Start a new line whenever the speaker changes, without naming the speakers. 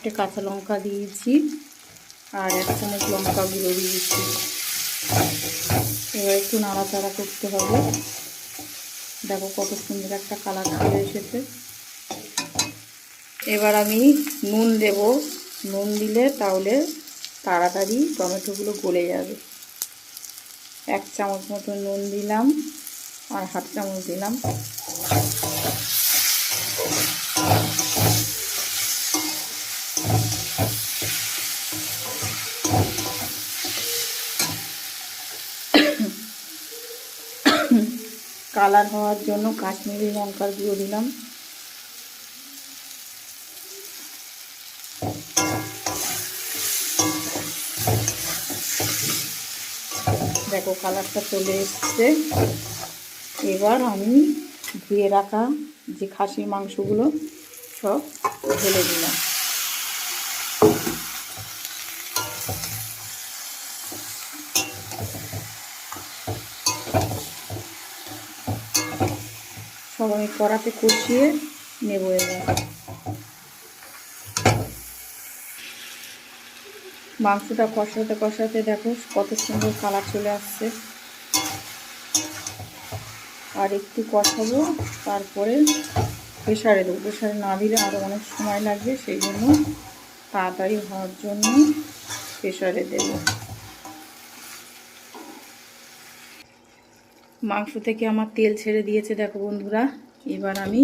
4টে কাঁচা লঙ্কা দিয়েছি আর 1 চামচ লঙ্কা গুঁড়ো দিয়েছি। এবার একটু নাড়াচাড়া করতে হবে। দেখো কত সুন্দর একটা কালার চলে এসেছে। এবার আমি নুন দেব। নুন দিলে তাহলে তাড়াতাড়ি টমেটোগুলো গলে যাবে। 1 চামচ মতো নুন দিলাম আর 1/2 চামচ দিলাম। কালার হওয়ার জন্য কাশ্মীরি লঙ্কার গুঁড়ো দিলাম। দেখো কালারটা চলে এসছে। এবার আমি ধুয়ে রাখা যে খাসির মাংসগুলো সব ঢেলে দিলাম। সব আমি কড়াতে কষিয়ে নেব। এবার মাংসটা কষাতে কষাতে দেখো কত সুন্দর কালার চলে আসছে। আর একটু কষাবো, তারপরে প্রেসারে দেবো। প্রেসারে না দিলে আরও অনেক সময় লাগবে, সেই জন্য তাড়াতাড়ি হওয়ার জন্য প্রেসারে দেব। মাংস থেকে আমার তেল ছেড়ে দিয়েছে দেখো বন্ধুরা। এবার আমি